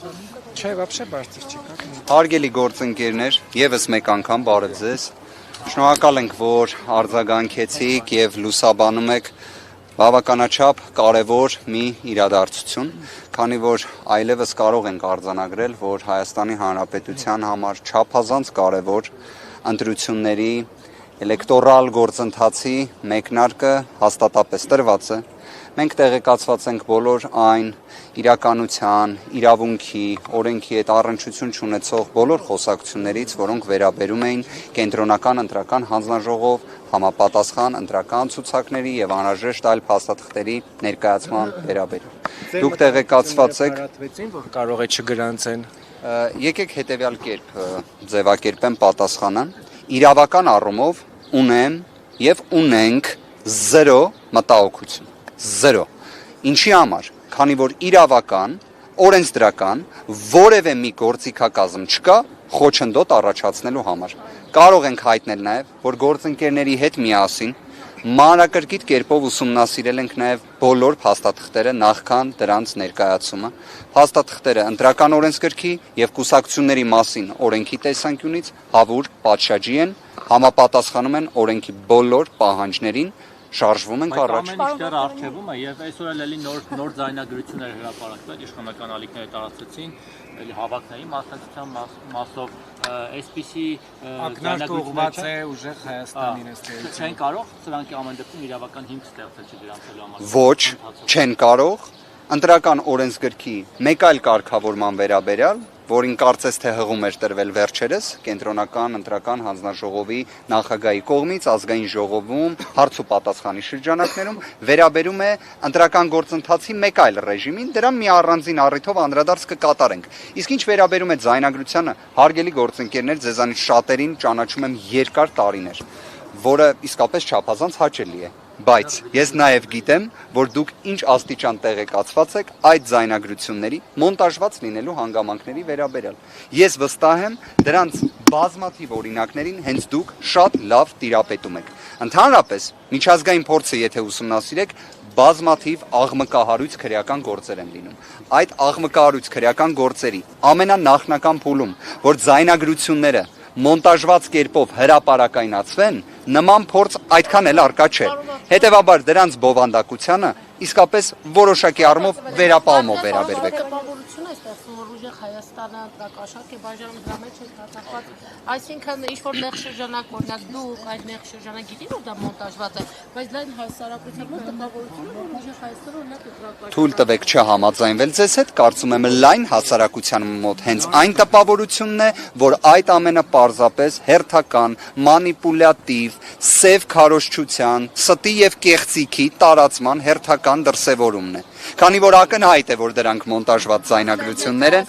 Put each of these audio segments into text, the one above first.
Չէ, вообще բարձր չի, как Հարգելի գործընկերներ, եւս մեկ անգամ բարև ձեզ։ Շնորհակալ ենք, որ արձագանքեցիք եւ լուսաբանում եք բավականաչափ կարևոր մի իրադարձություն, քանի որ այլևս կարող ենք արձանագրել, որ Հայաստանի Հանրապետության համար չափազանց կարևոր ընտրությունների էլեկտորալ գործընթացի մեկնարկը հաստատապես տրված է։ Մենք տեղեկացված ենք բոլոր այն իրականության, իրավունքի, օրենքի հետ առնչություն չունեցող բոլոր խոսակցություններից, որոնք վերաբերում էին կենտրոնական ընտրական հանձնաժողով համապատասխան ընտրական ցուցակների եւ անհրաժեշտ այլ փաստաթղթերի ներկայացման վերաբերյալ։ Դուք տեղեկացված եք, որ կարող է չգրանցեն։ Եկեք հետեւյալ կերպ ձևակերպեմ պատասխանը։ Իրավական առումով ունեմ եւ ունենք 0 մտահոգություն։ 0. Ինչի համար, քանի որ իրավական, օրենսդրական որևէ մի գործիքակազմ չկա խոչընդոտ առաջացնելու համար։ Կարող ենք հայտնել նաև, որ գործընկերների հետ միասին մանրակրկիտ կերպով ուսումնասիրել ենք նաև բոլոր փաստաթղթերը նախքան դրանց ներկայացումը։ Փաստաթղթերը ընտրական օրենսգրքի եւ կուսակցությունների մասին օրենքի տեսանկյունից հավուր պատշաճի են, համապատասխանում են օրենքի բոլոր պահանջներին, շարժվում ենք առաջ։ Ամեն ինչ դեռ արխիվում է եւ այսօր էլ էլի նոր ձայնագրություններ հրապարակվել, իշխանական ալիքները տարածեցին, էլի հավաքների մասնակցության մասով այսպիսի ձայնագրություններ է ուժեղ Հայաստանին էստեղից։ Չեն կարող սրանք ամեն դեպքում իրավական հիմք ստեղծել չգրանցելու համար։ Ոչ, չեն կարող։ Ընտրական օրենսգրքի մեկ այլ կարգավորման վերաբերյալ, որին կարծես թե հղում էր տրվել վերջերս կենտրոնական ընտրական հանձնաժողովի նախագահի կողմից ազգային ժողովում հարց ու պատասխանի շրջանակներում վերաբերում է ընտրական գործընթացի մեկ այլ ռեժիմին, դրան մի առանձին առիթով անդրադարձ կկատարենք։ Իսկ ինչ վերաբերում է ձայնագրությանը, հարգելի գործընկերներ, ձեզանից շատերին ճանաչում եմ երկար տարիներ, որը իսկապես չափազանց հաճելի է։ Բայց ես նաև գիտեմ, որ դուք ինչ աստիճան տեղեկացված եք այդ ձայնագրությունների մոնտաժված լինելու հանգամանքների վերաբերյալ։ Ես վստահ եմ, դրանց բազմաթիվ օրինակներին հենց դուք շատ լավ տիրապետում եք։ Ընդհանրապես, միջազգային փորձը եթե ուսումնասիրեք, բազմաթիվ աղմկահարույց քրեական գործեր են լինում։ Այդ աղմկահարույց քրեական գործերի ամենանախնական փուլում, որ ձայնագրությունները մոնտաժված կերպով հրապարակայնացվեն, նման փորձ այդքան էլ արկա չէ։ Հետևաբար դրանց բովանդակությանը իսկապես որոշակի առումով վերապալմով վերաբերվեք։ Տպավորություն է ստեղծում, որ ուժեղ Հայաստանը ընտրակաշառք է բաժանում դրա մեջ է կատակված։ Այսինքն ինչ-որ նեղ շրջանակ, օրինակ դուք այդ նեղ շրջանակ գիտին, որ դա մոնտաժված է, բայց լայն հասարակության մոտ տպավորություն է, որ ուժեղ Հայաստանը օրինակ ընտրակաշառք։ Թույլ տվեք չհամաձայնվել ձեզ հետ, կարծում եմ լայն հասարակության մոտ հենց այն տպավորությունն է, որ այդ ամենը պարզապես հերթական, մանիպուլյատիվ, սև քարոզչության, ստի եւ կեղծիքի տարածման հերթական դրսևորումն է։ Քանի որ ակնհայտ է, որ դրանք մոնտաժված ձայնագրություններ են,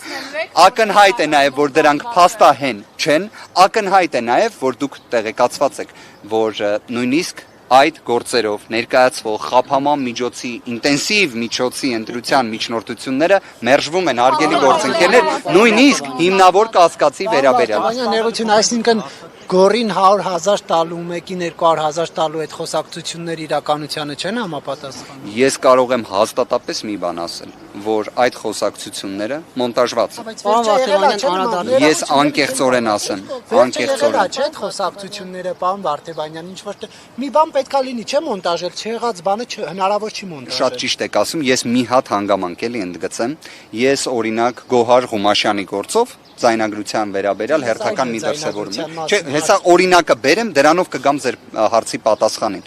ակնհայտ է նաև, որ դրանք փաստահեն չեն, ակնհայտ է նաև, որ դուք տեղեկացված եք, որ նույնիսկ այդ գործերով ներկայացվող խափաման միջոցի, ինտենսիվ միջոցի ընտրության միջնորդությունները մերժվում են, հարգելի գործընկերներ, նույնիսկ հիմնավոր կասկածի վերաբերյալ։ Ներողություն, այսինքն գորին 100,000 տալու, մեկին 200,000 տալու այդ խոսակցությունների իրականությանը չեն համապատասխանում։ Ես կարող եմ հաստատապես մի բան ասել, որ այդ խոսակցությունները մոնտաժված են։ Ես անկեղծորեն ասեմ, անկեղծորեն։ Չէ՞ այդ խոսակցությունները, պարոն Վարդեվանյան, ինչ որ մի բան պետքա լինի, չէ՞ մոնտաժել, չեղած բանը հնարավոր չի մոնտաժել։ Շատ ճիշտ եք ասում, ես մի հատ հանգամանք էլի ընդգծեմ։ Ես օրինակ Գոհար Ղումաշյանի գործով ձայնագրության վերաբերյալ հերթական մի դրսևորում։ Չէ, հեսա օրինակը բերեմ, դրանով կգամ ձեր հարցի պատասխանին։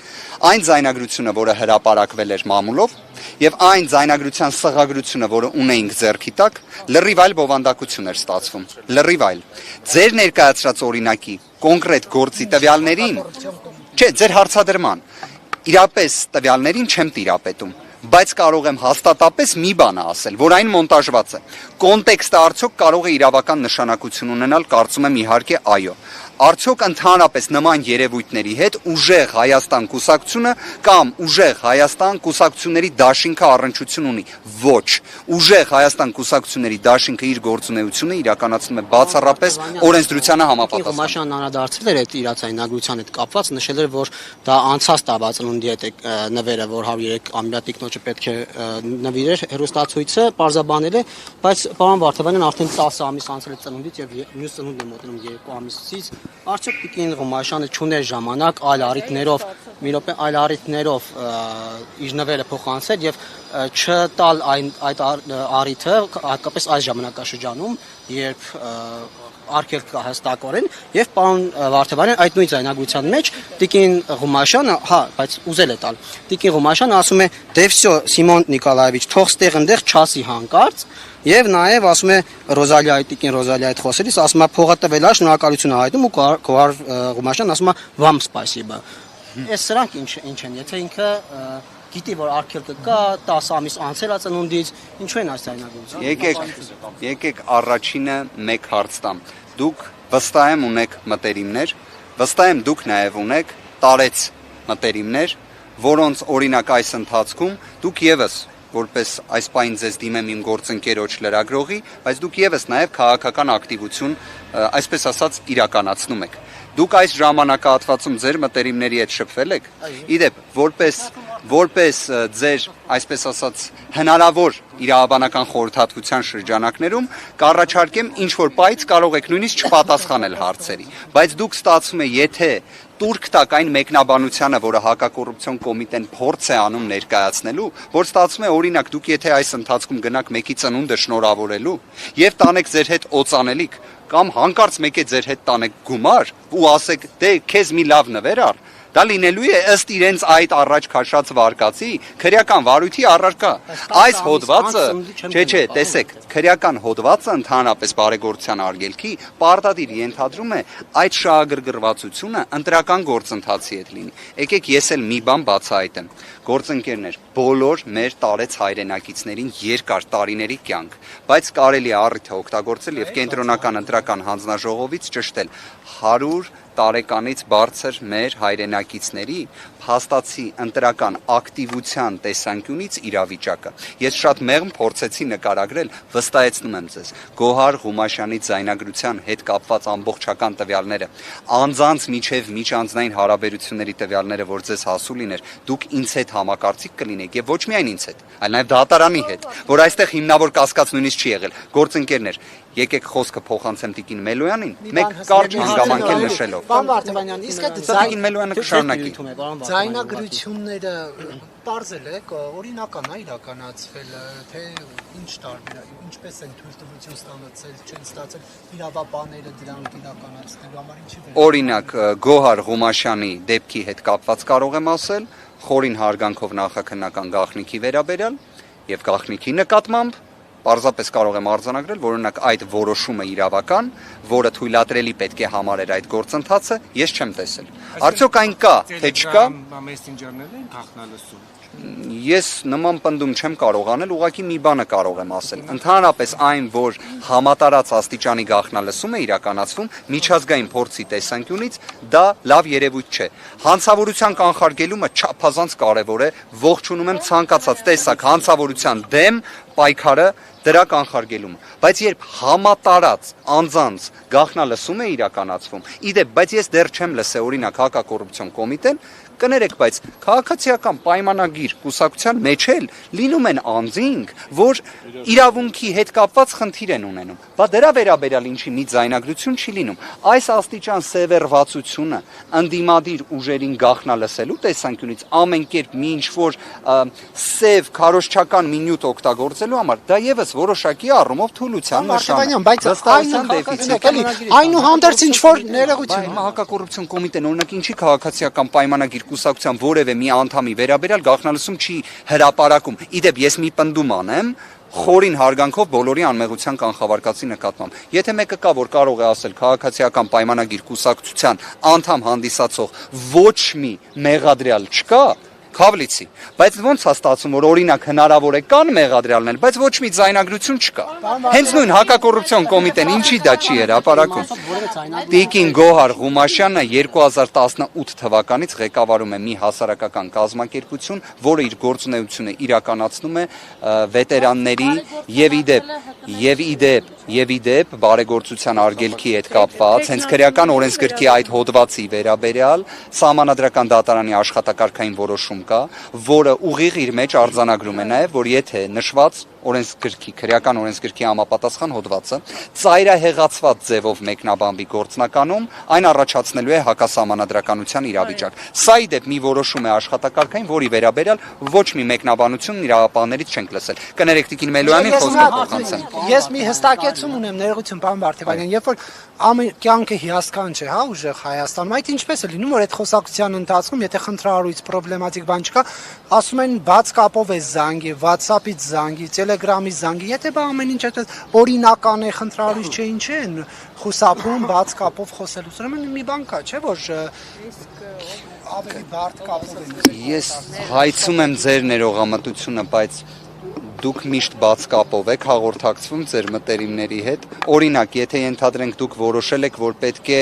Այն ձայնագրությունը, որը հրապարակվել էր մամուլով, եւ այն ձայնագրության սղագրությունը, որը ունեինք ձեռքի տակ, լրիվ այլ բովանդակություն էր ստացվում։ Լրիվ այլ։ Ձեր ներկայացրած օրինակի կոնկրետ գործի տվյալներին, չէ, ձեր հարցադրման, իրապես տվյալներին չեմ տիրապետում, բայց կարող եմ հաստատապես մի բան ասել, որ այն մոնտաժված է։ Կոնտեքստը արդյոք կարող է իրավական նշանակություն ունենալ, կարծում եմ իհարկե այո։ Արդյոք ընդհանրապես նման երևույթների հետ ուժեղ Հայաստան կուսակցությունը կամ ուժեղ Հայաստան կուսակցությունների դաշինքը առնչություն ունի։ Ոչ, ուժեղ Հայաստան կուսակցությունների դաշինքը իր գործունեությունը իրականացնում է բացառապես օրենսդրությանը համապատասխան։ Ղումաշյանն անդրադարձել էր այդ իրացայնագրության հետ կապված, նշել էր, որ դա անցած տարվա ծնունդի հետ է նվերը, որ 103-ամյա տիկնոջը պետք է նվիրեր հերոստացույցը, պարզաբանել է, բայց պարոն Վարդանյան արդեն 10 ամիս անցել է ծնունդից եւ մյուս ծնունդն է մոտենում 2 ամիսից։ Արդյոք Տիկին Ղումաշյանը չուներ ժամանակ այլ առիթներով իր նվերը փոխանցել եւ չտալ այդ առիթը հատկապես այս ժամանակաշրջանում, երբ արգելք հստակորեն եւ պարոն Վարդանյան այդ նույն ձայնագրության մեջ Տիկին Ղումաշյանը, բայց ուզել է տալ։ Տիկին Ղումաշյանը ասում է՝ «Դե վсё, Սիմոն Նիկոլաևիչ, թող ստեղ ընդեղ չասի հանկարծ» եւ նաեւ ասում է Տիկին Ռոզալիայի հետ խոսելիս ասում է փողը տվել է, շնորհակալություն է հայտնում ու Գոհար Ղումաշյանն ասում է «Вам спасибо»։ Այս սրանք ինչ են, եթե ինքը գիտի, որ արգելքը կա, 10 ամիս անցել է ծնունդից, ինչու են այս ձայնագրությունը։ Եկեք առաջինը մեկ հարց տամ։ Դուք վստահ եմ ունեք մտերիմներ, վստահ եմ դուք նաև ունեք տարեց մտերիմներ, որոնց օրինակ այս ընթացքում դուք եւս որպես այս պայն ձեզ դիմեմ իմ գործընկերոջ լրագրողի, բայց դուք եւս նաև քաղաքական ակտիվություն, այսպես ասած, իրականացնում եք։ Դուք այս ժամանակահատվածում ձեր մտերիմների հետ շփվել եք։ Իդեպ, որպես ձեր, այսպես ասած, հնարավոր իրավաբանական խորհրդատվության շրջանակներում կառաջարկեմ ինչ որ պայծ կարող եք նույնիսկ չպատասխանել հարցերի, բայց դուք ստացվում է, եթե տուրք տակ այն մեկնաբանությանը, որը հակակոռուպցիոն կոմիտեն փորձ է անում ներկայացնելու, որ ստացվում է օրինակ դուք եթե այս ընթացքում գնաք մեկի ծնունդը շնորհավորելու եւ տանեք ձեր հետ օծանելիք կամ հանկարծ մեկ է ձեր հետ տանեք գումար ու ասեք դե քեզ մի լավ նվեր առ, դա լինելու է ըստ իրենց այդ առաջ քաշած վարկածի քրեական վարույթի առարկա։ Այս հոդվածը, չէ, տեսեք, քրեական հոդվածը ընդհանրապես բարեգործության արգելքի պարտադիր ենթադրում է այդ շահագրգռվածությունը ընտրական գործընթացի հետ լինի։ Եկեք ես էլ մի բան բացահայտեմ։ Գործընկերներ, բոլոր մեր տարեց հայրենակիցներին երկար տարիների կյանք, բայց կարելի է առիթը օգտագործել եւ կենտրոնական ընտրական հանձնաժողովից ճշտել 100 տարեկանից բարձր մեր հայրենակիցների փաստացի ընտրական ակտիվության տեսանկյունից իրավիճակը։ Ես շատ մեղմ փորձեցի նկարագրել, վստահեցնում եմ ձեզ, Գոհար Ղումաշյանի ձայնագրության հետ կապված ամբողջական տվյալները, անձանց միջև միջանձնային հարաբերությունների տվյալները, որ ձեզ հասու լիներ, դուք ինձ հետ համակարծիք կլինեք եւ ոչ միայն ինձ հետ, այլ նաեւ դատարանի հետ, որ այստեղ հիմնավոր կասկած նույնիսկ չի եղել։ Գործընկերներ, եկեք խոսքը փոխանցեմ Տիկին Մելոյանին, մեկ կարճ հանգամանքել նշելով։ Պարոն Վարդանյան, իսկ այդ Տիկին Մելոյանը կշարունակի։ ձայնագրությունները բարձել է, օրինական է իրականացվել, թե ինչ ինչպես են թույլտվություն ստանացել, չեն ստացել իրավաբանները դրանք իրականացնելու համար ինչի վերաբերյալ։ Օրինակ Գոհար Ղումաշյանի դեպքի հետ կապված կարող եմ ասել, խորին հարգանքով նախաքննական գաղտնիքի վերաբերյալ եւ գաղտնիքի նկատմամբ պարզապես կարող եմ արձանագրել, որ օրինակ այդ որոշումը իրավական, որը թույլատրելի պետք է համարեր այդ գործընթացը, ես չեմ տեսել։ Արդյոք այն կա, թե չկա։ Մեսենջերներն են գաղտնալսում։ Ես նման պնդում չեմ կարող անել, ուղղակի մի բանը կարող եմ ասել։ Ընդհանրապես այն, որ համատարած աստիճանի գաղտնալսում է իրականացվում միջազգային փորձի տեսանկյունից, դա լավ երևույթ չէ։ Հանցավորության կանխարգելումը չափազանց կարևոր է, ողջունում եմ ցանկացած տեսակ հանցավորության դեմ պայքարը դրա կանխարգելումը, բայց երբ համատարած անձանց գաղտնալսում է իրականացվում, իդեպ, բայց ես դեռ չեմ լսել օրինակ հակակոռուպցիոն կոմիտեն, կներեք, բայց քաղաքացիական պայմանագիր կուսակցության մեջ էլ լինում են անձինք, որ իրավունքի հետ կապված խնդիր են ունենում։ Բա դրա վերաբերյալ ինչի մի ձայնագրություն չի լինում։ Այս աստիճան սևեռվածությունը ընդդիմադիր ուժերին գաղտնալսելու տեսանկյունից ամեն կերպ մի ինչ-որ սև քարոզչական մի նյութ օգտագործելու համար դա եւս որոշակի առումով թուլության նշան է։ Բայց այնուհանդերձ ինչ-որ ներողություն։ Հիմա հակակոռուպցիոն կոմիտեն օրինակ ինչի քաղաքացիական պայմանագիր կուսակցության որևէ մի անդամի վերաբերյալ գաղտնալսում չի հրապարակում։ Իդեպ ես մի պնդում անեմ, խորին հարգանքով բոլորի անմեղության կանխավարկածի նկատմամբ։ Եթե մեկը կա, որ կարող է ասել քաղաքացիական պայմանագիր կուսակցության անդամ հանդիսացող ոչ մի մեղադրյալ չկա, Քավլիցի, բայց ոնց է ստացվում, որ օրինակ հնարավոր է կան մեղադրյալներ, բայց ոչ մի ձայնագրություն չկա։ Հենց նույն հակակոռուպցիոն կոմիտեն ինչի դա չի հրապարակում։ Տիկին Գոհար Ղումաշյանը 2018 թվականից ղեկավարում է մի հասարակական կազմակերպություն, որը իր գործունեությունը իրականացնում է վետերանների եւ իդեպ բարեգործության արգելքի հետ կապված, հենց քրեական օրենսգրքի այդ հոդվածի վերաբերյալ Սահմանադրական դատարանի աշխատակարգային որոշում կա, որը ուղիղ իր մեջ արձանագրում է նաև, որ եթե նշված օրենսգրքի, քրեական օրենսգրքի համապատասխան հոդվածը ծայրահեղացված ձևով մեկնաբանվի գործնականում, այն առաջացնելու է հակասահմանադրականության իրավիճակ։ Սա ի դեպ մի որոշում է աշխատակարգային, որի վերաբերյալ ոչ մի մեկնաբանություն իրավապահներից չենք լսել։ Կներեք Տիկին Մելոյանին խոսքը փոխանցեմ։ Ես մի հստակեցում ունեմ, ներողություն, պարոն Վարդևանյան, երբ որ ամեն կյանքը հիասքանչ է, հա, ուժեղ Հայաստանում, այդ ինչպես է լինում, որ այդ խոսակցության ընթացքում, եթե խնդրահարույց պրոբլեմատիկ բան չկա, ասում են բաց կապով է զանգի, WhatsApp-ից զանգի, Telegram-ից զանգի, եթե բա ամեն ինչ այդպես օրինական է, խնդրահարույց չէ, ինչ են խուսափում բաց կապով խոսելուց, ուրեմն մի բան կա, չէ՞ որ ավելի բարդ կապով են։ Ես հայցում եմ ձեր ներողամտությունը, բայց դուք միշտ բաց կապով եք հաղորդակցվում ձեր մտերիմների հետ։ Օրինակ, եթե ենթադրենք դուք որոշել եք, որ պետք է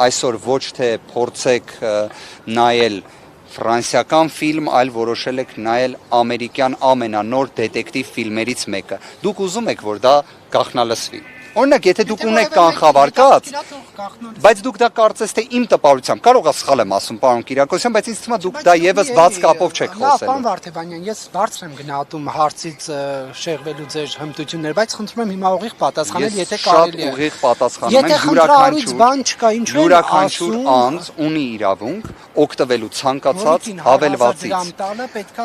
այսօր ոչ թե փորձեք նայել ֆրանսիական ֆիլմ, այլ որոշել եք նայել ամերիկյան ամենանոր դետեկտիվ ֆիլմերից մեկը։ Դուք ուզում եք, որ դա գաղտնալսվի։ Օրինակ, եթե դուք ունեք կանխավարկած, բայց դուք դա կարծես թե իմ տպավորությամբ, կարող է սխալ եմ ասում, պարոն Կիրակոսյան, բայց ինձ թվում է դուք դա եւս բաց կապով չեք խոսելու։ Պարոն Վարդևանյան, ես բարձր եմ գնահատում հարցից շեղվելու ձեր հմտությունները, բայց խնդրում եմ հիմա ուղիղ պատասխանել, եթե կարելի է։ Շատ ուղիղ պատասխանում եմ, յուրաքանչյուր բան չկա, ինչու են յուրաքանչյուր անձ ունի իրավունք օգտվելու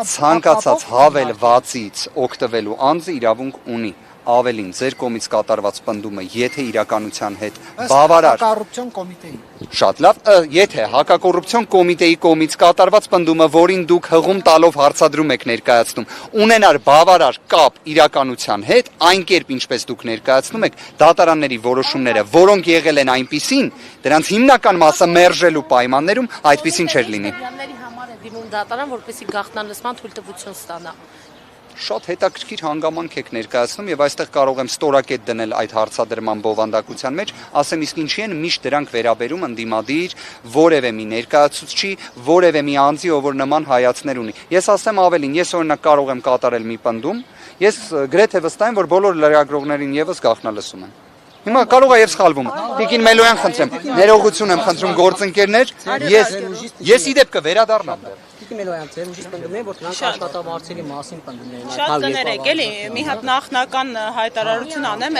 ցանկացած հավելվածից օգտվելու անձը իրավունք ունի։ Ավելին, ձեր կողմից կատարված պնդումը, եթե իրականության հետ բավարար հակակոռուպցիոն կոմիտեի։ Շատ լավ, եթե հակակոռուպցիոն կոմիտեի կողմից կատարված պնդումը, որին դուք հղում տալով հարցադրում եք ներկայացնում, ունենար բավարար կապ իրականության հետ, այն կերպ ինչպես դուք ներկայացնում եք, դատարանների որոշումները, որոնք եղել են այնպիսին, դրանց հիմնական մասը մերժելու պայմաններում այդպիսին չէր լինի։ Համար է դիմում դատարան, որպեսզի գաղտնալսման թույլտվություն ստանա։ Շատ հետաքրքիր հանգամանք եք ներկայացնում եւ այստեղ կարող եմ ստորակետ դնել այդ հարցադրման բովանդակության մեջ, ասեմ իսկ ինչի են միշտ դրանք վերաբերում ընդդիմադիր որևէ մի ներկայացուցչի, որևէ մի անձի, ով որ նման հայացքներ ունի։ Ես ասեմ ավելին, ես օրինակ կարող եմ կատարել մի պնդում, ես գրեթե վստահ եմ, որ բոլոր լրագրողներին եւս գաղտնալսում են։ Հիմա կարող է եւ սխալվում։ Տիկին Մելոյան խնդրեմ, ներողություն եմ խնդրում գործընկերներ, ես ի դեպ կվերադառնամ։ Մելոյան, ձեր ուժից պնդում են, որ դրանք աշխատավարձերի մասին պնդումներ են։ Շատ կներեք, էլի, մի հատ նախնական հայտարարություն անեմ,